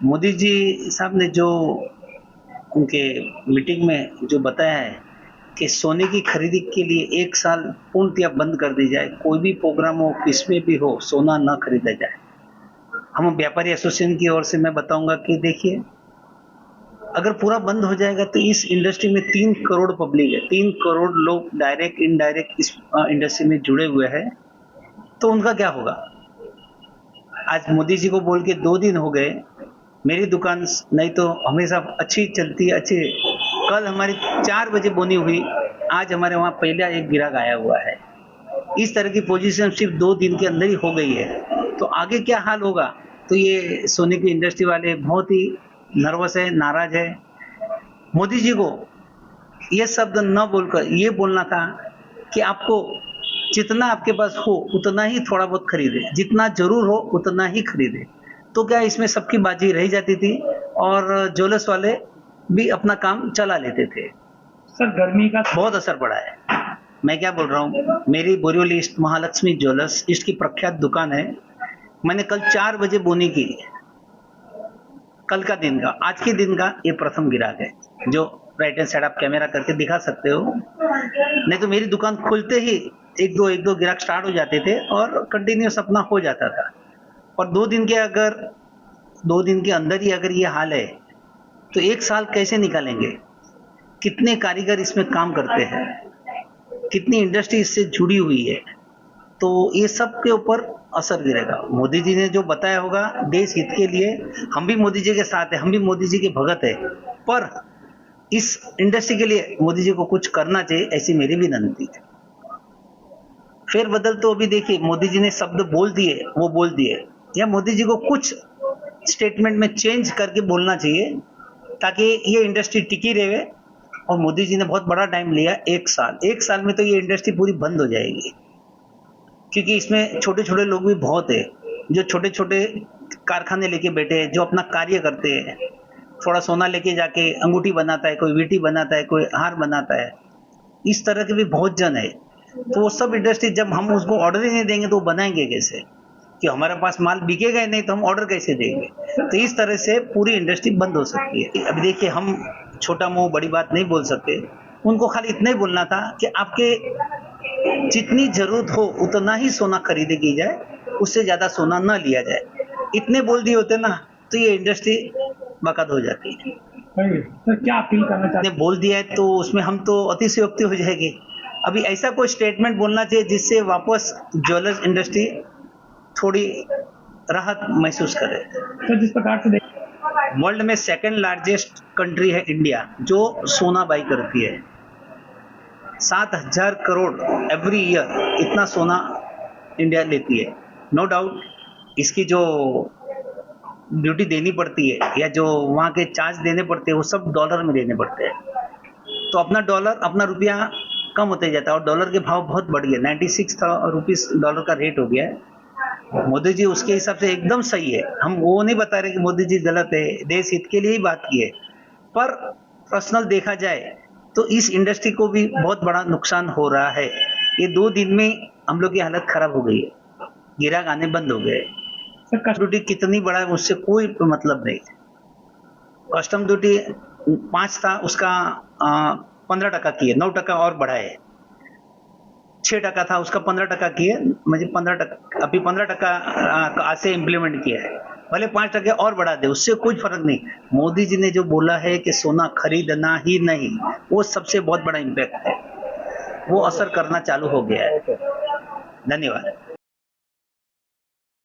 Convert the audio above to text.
मोदी जी साहब ने जो उनके मीटिंग में जो बताया है कि सोने की खरीदी के लिए 1 साल पूर्णतया बंद कर दी जाए, कोई भी प्रोग्राम हो, किसमें भी हो, सोना ना खरीदा जाए। हम व्यापारी एसोसिएशन की ओर से मैं बताऊंगा कि देखिए, अगर पूरा बंद हो जाएगा तो इस इंडस्ट्री में 3 करोड़ पब्लिक है, 3 करोड़ लोग डायरेक्ट इनडायरेक्ट इस इंडस्ट्री में जुड़े हुए हैं, तो उनका क्या होगा? आज मोदी जी को बोल के 2 दिन हो गए, मेरी दुकान नहीं तो हमेशा अच्छी चलती है, अच्छी। कल हमारी 4 बजे बोनी हुई, आज हमारे वहाँ पहला एक ग्राहक आया हुआ है। इस तरह की पोजीशन सिर्फ 2 दिन के अंदर ही हो गई है, तो आगे क्या हाल होगा? तो ये सोने की इंडस्ट्री वाले बहुत ही नर्वस है, नाराज है। मोदी जी को ये शब्द न बोलकर ये बोलना था कि आपको जितना आपके पास हो उतना ही थोड़ा बहुत खरीदे, जितना जरूर हो उतना ही खरीदे। तो क्या इसमें सबकी बाजी रह जाती थी और ज्वेलर्स वाले भी अपना काम चला लेते थे। सर गर्मी का बहुत असर पड़ा है। मैं क्या बोल रहा हूँ, मेरी Borivali east Mahalakshmi jewellers east की प्रख्यात दुकान है। मैंने कल 4 बजे बोनी की, कल का दिन का, आज के दिन का ये प्रथम ग्राहक है। जो राइट हैंड साइड आप कैमरा करके दिखा सकते हो, नहीं तो मेरी दुकान खुलते ही एक दो ग्राहक स्टार्ट हो जाते थे और कंटिन्यूस अपना हो जाता था। और 2 दिन के अंदर ही अगर ये हाल है तो 1 साल कैसे निकालेंगे? कितने कारीगर इसमें काम करते हैं, कितनी इंडस्ट्री इससे जुड़ी हुई है, तो ये सब के ऊपर असर गिरेगा। मोदी जी ने जो बताया होगा देश हित के लिए, हम भी मोदी जी के साथ हैं, हम भी मोदी जी के भगत है, पर इस इंडस्ट्री के लिए मोदी जी को कुछ करना चाहिए, ऐसी मेरी विनती है। फेर बदल तो अभी देखिए, मोदी जी ने शब्द बोल दिए, वो बोल दिए, या मोदी जी को कुछ स्टेटमेंट में चेंज करके बोलना चाहिए ताकि ये इंडस्ट्री टिकी रहे। और मोदी जी ने बहुत बड़ा टाइम लिया, 1 साल में तो ये इंडस्ट्री पूरी बंद हो जाएगी, क्योंकि इसमें छोटे छोटे लोग भी बहुत है, जो छोटे छोटे कारखाने लेके बैठे हैं, जो अपना कार्य करते हैं। थोड़ा सोना लेके जाके अंगूठी बनाता है, कोई वीटी बनाता है, कोई हार बनाता है, इस तरह के भी बहुत जन है। तो वो सब इंडस्ट्री जब हम उसको ऑर्डर ही नहीं देंगे तो वो बनाएंगे कैसे? कि हमारे पास माल बिकेगा ही नहीं तो हम ऑर्डर कैसे देंगे? तो इस तरह से पूरी इंडस्ट्री बंद हो सकती है। अभी देखिए, हम छोटा मुंह बड़ी बात नहीं बोल सकते, उनको खाली इतना ही बोलना था कि आपके जितनी जरूरत हो उतना ही सोना खरीदे की जाए, उससे ज्यादा सोना न लिया जाए। इतने बोल दिए होते ना तो ये इंडस्ट्री बकद हो जाती है। सर क्या अपील करना चाहते हैं? बोल दिया है तो उसमें हम तो अतिशयोक्ति हो जाएगी। अभी ऐसा कोई स्टेटमेंट बोलना चाहिए जिससे वापस ज्वेलर्स इंडस्ट्री थोड़ी राहत महसूस करे। सर जिस प्रकार से वर्ल्ड में 2nd लार्जेस्ट कंट्री है इंडिया, जो सोना बाई करती है। 7,000 करोड़ एवरी ईयर इतना सोना इंडिया लेती है। नो डाउट इसकी जो ड्यूटी देनी पड़ती है या जो वहाँ के चार्ज देने पड़ते हैं वो सब डॉलर में देने पड़ते हैं, तो अपना डॉलर, अपना रुपया कम होते जाता है और डॉलर के भाव बहुत बढ़ गए। 96 रुपीस डॉलर का रेट हो गया है। मोदी जी उसके हिसाब से एकदम सही है, हम वो नहीं बता रहे कि मोदी जी गलत है, देश हित के लिए ही बात की है। पर पर्सनल देखा जाए तो इस इंडस्ट्री को भी बहुत बड़ा नुकसान हो रहा है। ये 2 दिन में हम लोग की हालत खराब हो गई है, गिराक आने बंद हो गए। कस्टम ड्यूटी कितनी बड़ा है उससे कोई मतलब नहीं। कस्टम ड्यूटी 5 था, उसका 15% किए, 9% और बढ़ाए। 6% था, उसका 15% किए, मुझे 15%, अभी 15% आज से इम्प्लीमेंट किया है। भले 5% और बढ़ा दे, उससे कोई फर्क नहीं। मोदी जी ने जो बोला है कि सोना खरीदना ही नहीं, वो सबसे बहुत बड़ा इम्पैक्ट है, वो असर करना चालू हो गया है। धन्यवाद।